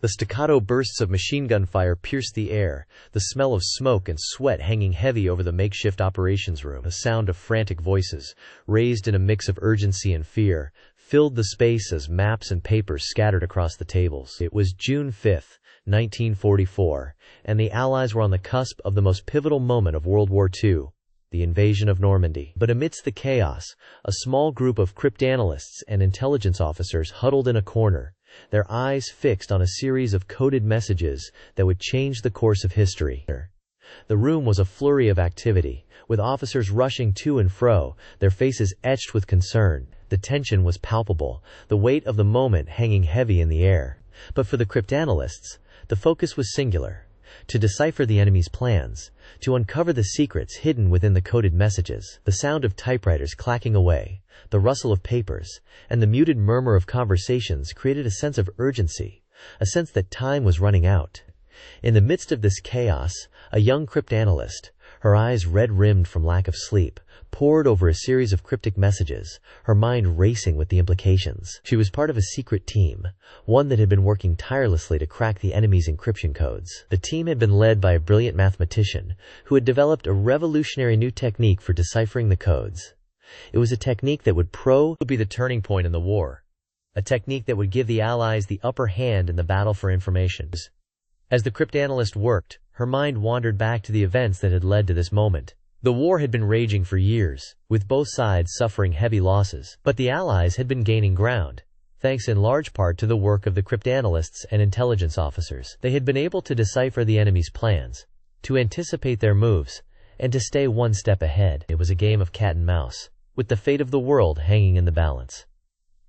The staccato bursts of machine gun fire pierced the air, the smell of smoke and sweat hanging heavy over the makeshift operations room. The sound of frantic voices, raised in a mix of urgency and fear, filled the space as maps and papers scattered across the tables. It was June 5, 1944, and the Allies were on the cusp of the most pivotal moment of World War II, the invasion of Normandy. But amidst the chaos, a small group of cryptanalysts and intelligence officers huddled in a corner, their eyes fixed on a series of coded messages that would change the course of history. The room was a flurry of activity, with officers rushing to and fro, their faces etched with concern. The tension was palpable, the weight of the moment hanging heavy in the air. But for the cryptanalysts, the focus was singular: to decipher the enemy's plans, to uncover the secrets hidden within the coded messages. The sound of typewriters clacking away, the rustle of papers, and the muted murmur of conversations created a sense of urgency, a sense that time was running out. In the midst of this chaos, a young cryptanalyst, her eyes red-rimmed from lack of sleep, pored over a series of cryptic messages, her mind racing with the implications. She was part of a secret team, one that had been working tirelessly to crack the enemy's encryption codes. The team had been led by a brilliant mathematician who had developed a revolutionary new technique for deciphering the codes. It was a technique that would be the turning point in the war, a technique that would give the Allies the upper hand in the battle for information. As the cryptanalyst worked, her mind wandered back to the events that had led to this moment. The war had been raging for years, with both sides suffering heavy losses. But the Allies had been gaining ground, thanks in large part to the work of the cryptanalysts and intelligence officers. They had been able to decipher the enemy's plans, to anticipate their moves, and to stay one step ahead. It was a game of cat and mouse, with the fate of the world hanging in the balance.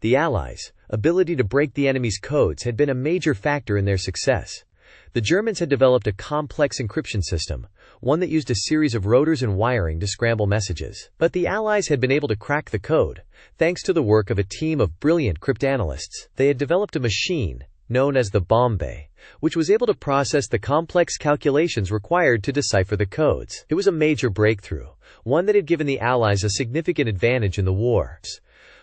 The Allies' ability to break the enemy's codes had been a major factor in their success. The Germans had developed a complex encryption system, one that used a series of routers and wiring to scramble messages. But the Allies had been able to crack the code, thanks to the work of a team of brilliant cryptanalysts. They had developed a machine, known as the Bombay, which was able to process the complex calculations required to decipher the codes. It was a major breakthrough, one that had given the Allies a significant advantage in the war.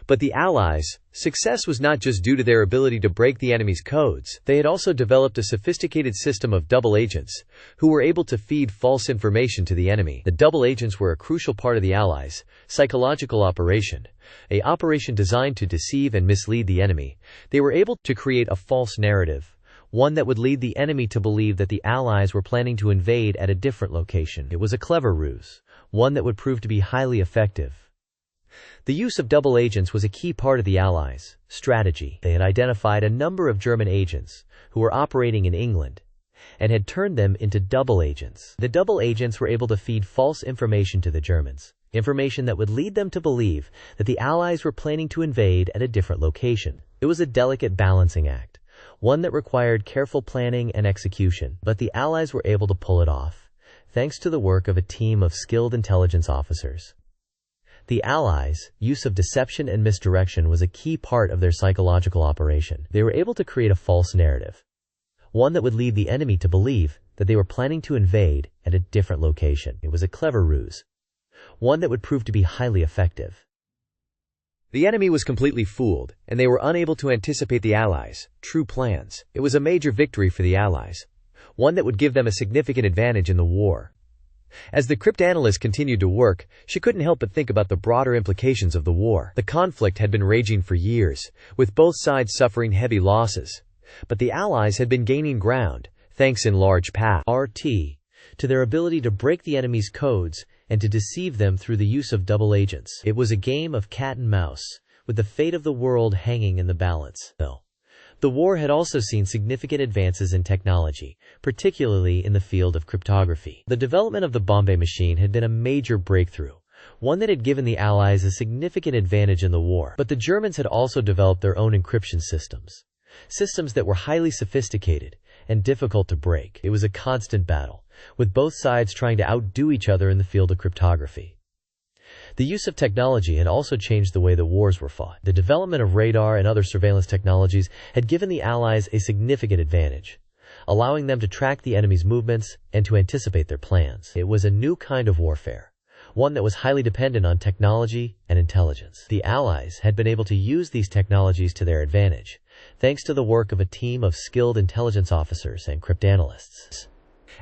But the Allies' success was not just due to their ability to break the enemy's codes. They had also developed a sophisticated system of double agents, who were able to feed false information to the enemy. The double agents were a crucial part of the Allies' psychological operation, an operation designed to deceive and mislead the enemy. They were able to create a false narrative, one that would lead the enemy to believe that the Allies were planning to invade at a different location. It was a clever ruse, one that would prove to be highly effective. The use of double agents was a key part of the Allies' strategy. They had identified a number of German agents who were operating in England and had turned them into double agents. The double agents were able to feed false information to the Germans, information that would lead them to believe that the Allies were planning to invade at a different location. It was a delicate balancing act, one that required careful planning and execution, but the Allies were able to pull it off, thanks to the work of a team of skilled intelligence officers. The Allies' use of deception and misdirection was a key part of their psychological operation. They were able to create a false narrative, one that would lead the enemy to believe that they were planning to invade at a different location. It was a clever ruse, one that would prove to be highly effective. The enemy was completely fooled, and they were unable to anticipate the Allies' true plans. It was a major victory for the Allies, one that would give them a significant advantage in the war. As the cryptanalyst continued to work, she couldn't help but think about the broader implications of the war. The conflict had been raging for years, with both sides suffering heavy losses. But the Allies had been gaining ground, thanks in large part to their ability to break the enemy's codes and to deceive them through the use of double agents. It was a game of cat and mouse, with the fate of the world hanging in the balance. The war had also seen significant advances in technology, particularly in the field of cryptography. The development of the Bombay machine had been a major breakthrough, one that had given the Allies a significant advantage in the war. But the Germans had also developed their own encryption systems that were highly sophisticated and difficult to break. It was a constant battle, with both sides trying to outdo each other in the field of cryptography. The use of technology had also changed the way the wars were fought. The development of radar and other surveillance technologies had given the Allies a significant advantage, allowing them to track the enemy's movements and to anticipate their plans. It was a new kind of warfare, one that was highly dependent on technology and intelligence. The Allies had been able to use these technologies to their advantage, thanks to the work of a team of skilled intelligence officers and cryptanalysts.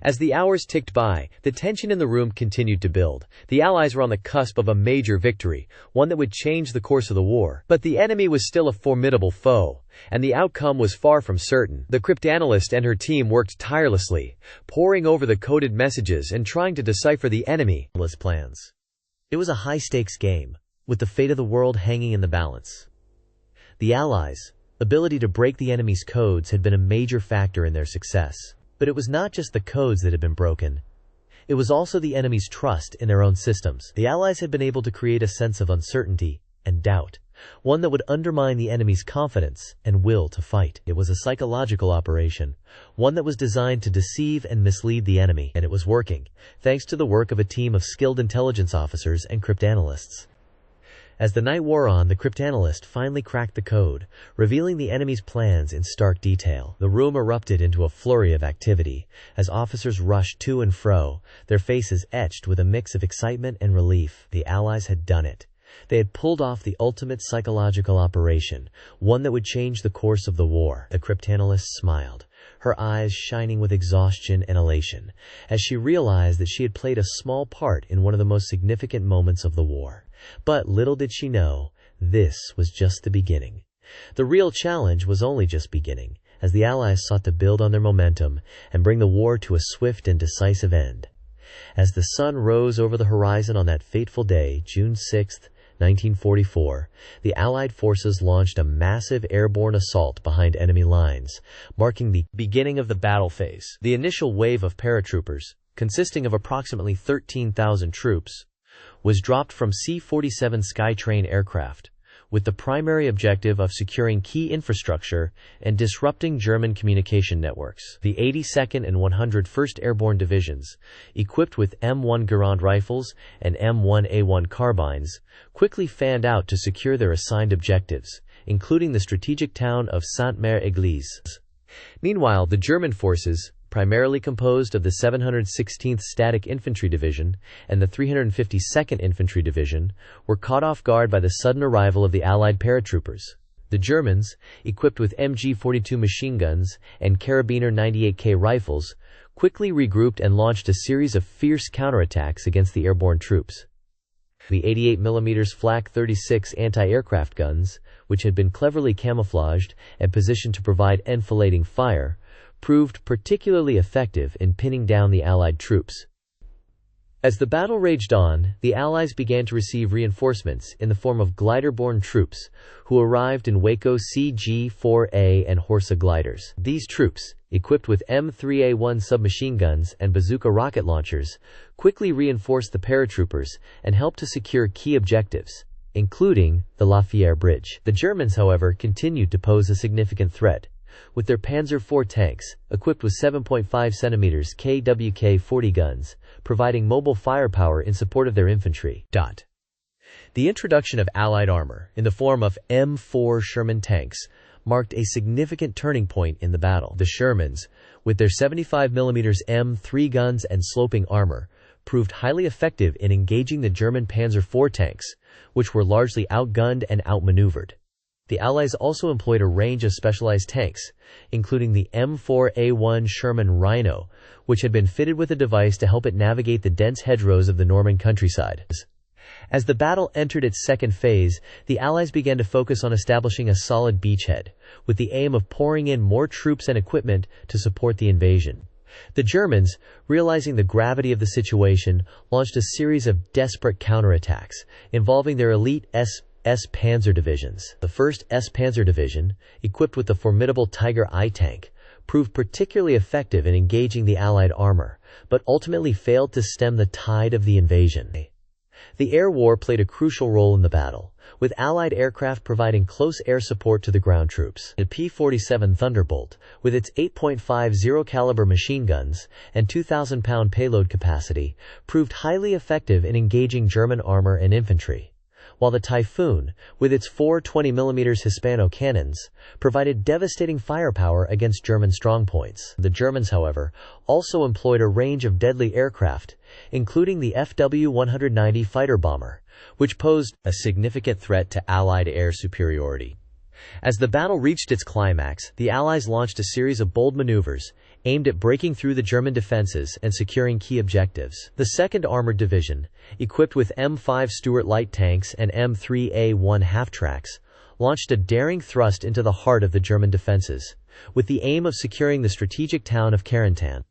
As the hours ticked by, the tension in the room continued to build. The Allies were on the cusp of a major victory, one that would change the course of the war. But the enemy was still a formidable foe, and the outcome was far from certain. The cryptanalyst and her team worked tirelessly, poring over the coded messages and trying to decipher the enemy's plans. It was a high-stakes game, with the fate of the world hanging in the balance. The Allies' ability to break the enemy's codes had been a major factor in their success. But it was not just the codes that had been broken. It was also the enemy's trust in their own systems. The Allies had been able to create a sense of uncertainty and doubt, one that would undermine the enemy's confidence and will to fight. It was a psychological operation, one that was designed to deceive and mislead the enemy, and it was working, thanks to the work of a team of skilled intelligence officers and cryptanalysts. As the night wore on, the cryptanalyst finally cracked the code, revealing the enemy's plans in stark detail. The room erupted into a flurry of activity, as officers rushed to and fro, their faces etched with a mix of excitement and relief. The Allies had done it. They had pulled off the ultimate psychological operation, one that would change the course of the war. The cryptanalyst smiled, her eyes shining with exhaustion and elation, as she realized that she had played a small part in one of the most significant moments of the war. But little did she know, this was just the beginning. The real challenge was only just beginning, as the Allies sought to build on their momentum and bring the war to a swift and decisive end. As the sun rose over the horizon on that fateful day, June 6, 1944, the Allied forces launched a massive airborne assault behind enemy lines, marking the beginning of the battle phase. The initial wave of paratroopers, consisting of approximately 13,000 troops, was dropped from C-47 Skytrain aircraft, with the primary objective of securing key infrastructure and disrupting German communication networks. The 82nd and 101st Airborne Divisions, equipped with M1 Garand rifles and M1A1 carbines, quickly fanned out to secure their assigned objectives, including the strategic town of Sainte-Mère-Église. Meanwhile, the German forces, primarily composed of the 716th Static Infantry Division and the 352nd Infantry Division, were caught off guard by the sudden arrival of the Allied paratroopers. The Germans, equipped with MG-42 machine guns and Karabiner 98K rifles, quickly regrouped and launched a series of fierce counterattacks against the airborne troops. The 88mm Flak 36 anti-aircraft guns, which had been cleverly camouflaged and positioned to provide enfilading fire, proved particularly effective in pinning down the Allied troops. As the battle raged on, the Allies began to receive reinforcements in the form of glider-borne troops, who arrived in Waco CG-4A and Horsa gliders. These troops, equipped with M3A1 submachine guns and bazooka rocket launchers, quickly reinforced the paratroopers and helped to secure key objectives, including the Lafayette Bridge. The Germans, however, continued to pose a significant threat, with their Panzer IV tanks, equipped with 7.5 cm KWK-40 guns, providing mobile firepower in support of their infantry. The introduction of Allied armor, in the form of M4 Sherman tanks, marked a significant turning point in the battle. The Shermans, with their 75mm M3 guns and sloping armor, proved highly effective in engaging the German Panzer IV tanks, which were largely outgunned and outmaneuvered. The Allies also employed a range of specialized tanks, including the M4A1 Sherman Rhino, which had been fitted with a device to help it navigate the dense hedgerows of the Norman countryside. As the battle entered its second phase, the Allies began to focus on establishing a solid beachhead, with the aim of pouring in more troops and equipment to support the invasion. The Germans, realizing the gravity of the situation, launched a series of desperate counterattacks, involving their elite S Panzer divisions. The 1st S Panzer Division, equipped with the formidable Tiger I tank, proved particularly effective in engaging the Allied armor, but ultimately failed to stem the tide of the invasion. The air war played a crucial role in the battle, with Allied aircraft providing close air support to the ground troops. The P-47 Thunderbolt, with its 8.50 caliber machine guns and 2,000-pound payload capacity, proved highly effective in engaging German armor and infantry, while the Typhoon, with its 420mm Hispano cannons, provided devastating firepower against German strongpoints. The Germans, however, also employed a range of deadly aircraft, including the FW-190 fighter bomber, which posed a significant threat to Allied air superiority. As the battle reached its climax, the Allies launched a series of bold maneuvers, aimed at breaking through the German defenses and securing key objectives. The 2nd Armored Division, equipped with M5 Stuart light tanks and M3A1 half-tracks, launched a daring thrust into the heart of the German defenses, with the aim of securing the strategic town of Carentan.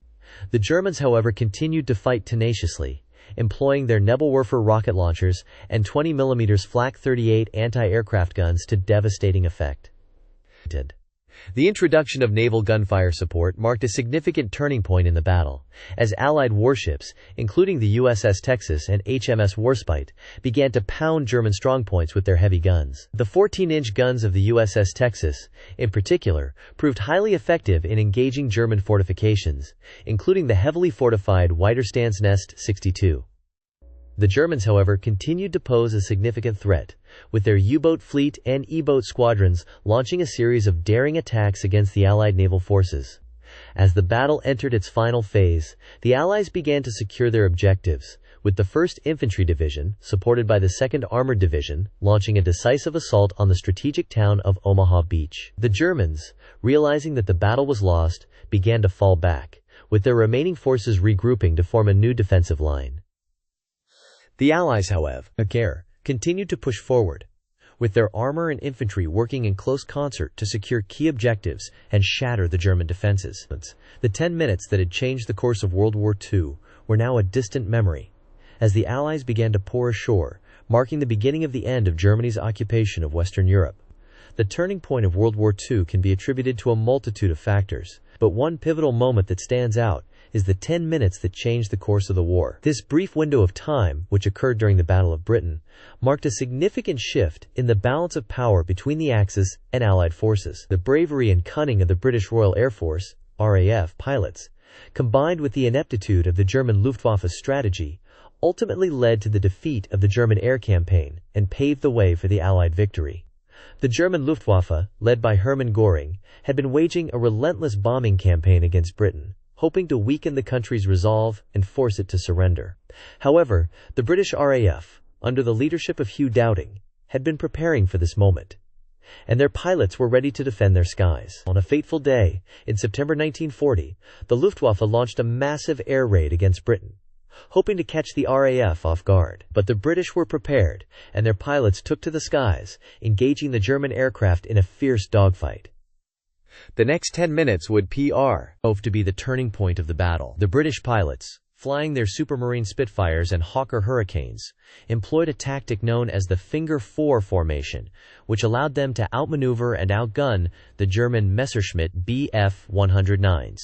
The Germans, however, continued to fight tenaciously, employing their Nebelwerfer rocket launchers and 20mm Flak 38 anti-aircraft guns to devastating effect. The introduction of naval gunfire support marked a significant turning point in the battle, as Allied warships, including the USS Texas and HMS Warspite, began to pound German strongpoints with their heavy guns. The 14-inch guns of the USS Texas, in particular, proved highly effective in engaging German fortifications, including the heavily fortified Widerstandsnest 62. The Germans, however, continued to pose a significant threat, with their U-boat fleet and E-boat squadrons launching a series of daring attacks against the Allied naval forces. As the battle entered its final phase, the Allies began to secure their objectives, with the 1st Infantry Division, supported by the 2nd Armored Division, launching a decisive assault on the strategic town of Omaha Beach. The Germans, realizing that the battle was lost, began to fall back, with their remaining forces regrouping to form a new defensive line. The Allies, however, continued to push forward, with their armor and infantry working in close concert to secure key objectives and shatter the German defenses. The 10 minutes that had changed the course of World War II were now a distant memory, as the Allies began to pour ashore, marking the beginning of the end of Germany's occupation of Western Europe. The turning point of World War II can be attributed to a multitude of factors, but one pivotal moment that stands out is the 10 minutes that changed the course of the war. This brief window of time, which occurred during the Battle of Britain, marked a significant shift in the balance of power between the Axis and Allied forces. The bravery and cunning of the British Royal Air Force (RAF) pilots, combined with the ineptitude of the German Luftwaffe's strategy, ultimately led to the defeat of the German air campaign and paved the way for the Allied victory. The German Luftwaffe, led by Hermann Göring, had been waging a relentless bombing campaign against Britain, hoping to weaken the country's resolve and force it to surrender. However, the British RAF, under the leadership of Hugh Dowding, had been preparing for this moment, and their pilots were ready to defend their skies. On a fateful day, in September 1940, the Luftwaffe launched a massive air raid against Britain, hoping to catch the RAF off guard. But the British were prepared, and their pilots took to the skies, engaging the German aircraft in a fierce dogfight. The next 10 minutes would prove to be the turning point of the battle. The British pilots, flying their Supermarine Spitfires and Hawker Hurricanes, employed a tactic known as the Finger 4 formation, which allowed them to outmaneuver and outgun the German Messerschmitt Bf 109s.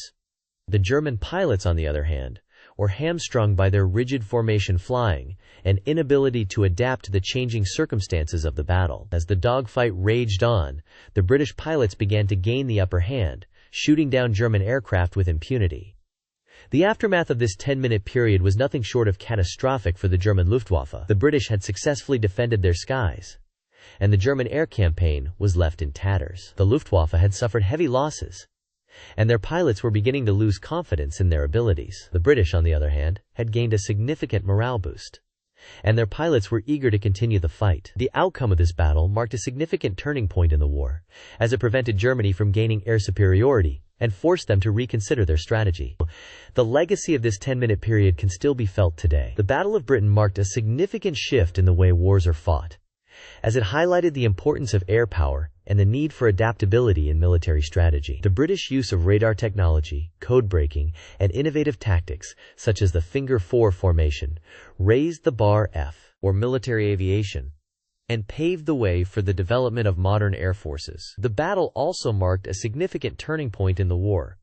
The German pilots, on the other hand, were hamstrung by their rigid formation flying and inability to adapt to the changing circumstances of the battle. As the dogfight raged on, the British pilots began to gain the upper hand, shooting down German aircraft with impunity. The aftermath of this 10-minute period was nothing short of catastrophic for the German Luftwaffe. The British had successfully defended their skies, and the German air campaign was left in tatters. The Luftwaffe had suffered heavy losses, and their pilots were beginning to lose confidence in their abilities. The British, on the other hand, had gained a significant morale boost, and their pilots were eager to continue the fight. The outcome of this battle marked a significant turning point in the war, as it prevented Germany from gaining air superiority and forced them to reconsider their strategy. The legacy of this 10-minute period can still be felt today. The Battle of Britain marked a significant shift in the way wars are fought, as it highlighted the importance of air power and the need for adaptability in military strategy. The British use of radar technology, code breaking, and innovative tactics, such as the Finger 4 formation, raised the bar for military aviation and paved the way for the development of modern air forces. The battle also marked a significant turning point in the war,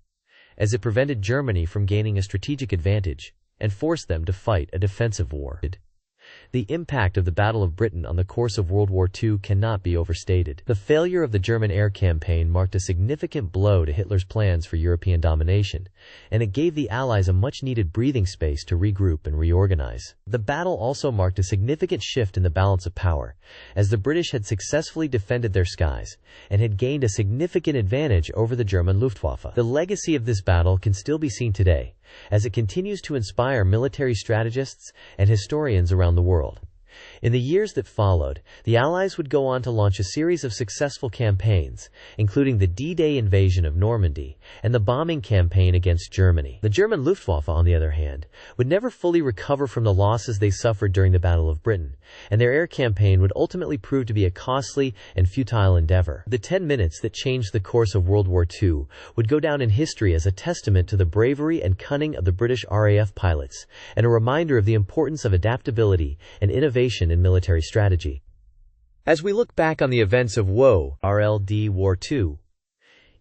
as it prevented Germany from gaining a strategic advantage and forced them to fight a defensive war. The impact of the Battle of Britain on the course of World War II cannot be overstated. The failure of the German air campaign marked a significant blow to Hitler's plans for European domination, and it gave the Allies a much-needed breathing space to regroup and reorganize. The battle also marked a significant shift in the balance of power, as the British had successfully defended their skies and had gained a significant advantage over the German Luftwaffe. The legacy of this battle can still be seen today, as it continues to inspire military strategists and historians around the world. In the years that followed, the Allies would go on to launch a series of successful campaigns, including the D-Day invasion of Normandy and the bombing campaign against Germany. The German Luftwaffe, on the other hand, would never fully recover from the losses they suffered during the Battle of Britain, and their air campaign would ultimately prove to be a costly and futile endeavor. The 10 minutes that changed the course of World War II would go down in history as a testament to the bravery and cunning of the British RAF pilots, and a reminder of the importance of adaptability and innovation in military strategy. As we look back on the events of WWII War II,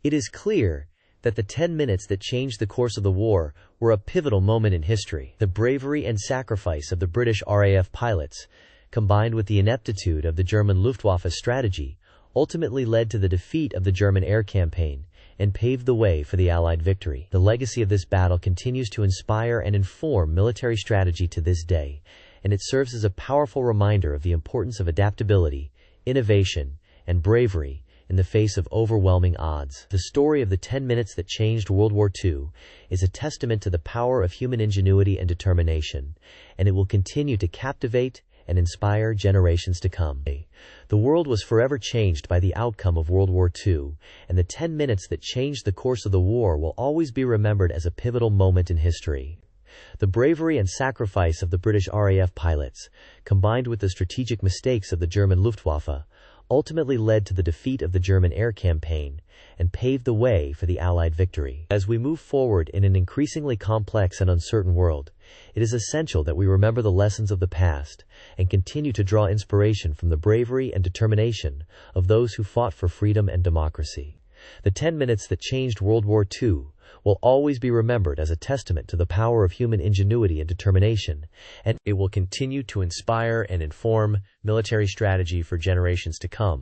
it is clear that the 10 minutes that changed the course of the war were a pivotal moment in history. The bravery and sacrifice of the British RAF pilots, combined with the ineptitude of the German Luftwaffe strategy, ultimately led to the defeat of the German air campaign and paved the way for the Allied victory. The legacy of this battle continues to inspire and inform military strategy to this day, and it serves as a powerful reminder of the importance of adaptability, innovation, and bravery in the face of overwhelming odds. The story of the 10 minutes that changed World War II is a testament to the power of human ingenuity and determination, and it will continue to captivate and inspire generations to come. The world was forever changed by the outcome of World War II, and the 10 minutes that changed the course of the war will always be remembered as a pivotal moment in history. The bravery and sacrifice of the British RAF pilots, combined with the strategic mistakes of the German Luftwaffe, ultimately led to the defeat of the German air campaign and paved the way for the Allied victory. As we move forward in an increasingly complex and uncertain world, it is essential that we remember the lessons of the past and continue to draw inspiration from the bravery and determination of those who fought for freedom and democracy. The 10 minutes that changed World War II will always be remembered as a testament to the power of human ingenuity and determination, and it will continue to inspire and inform military strategy for generations to come.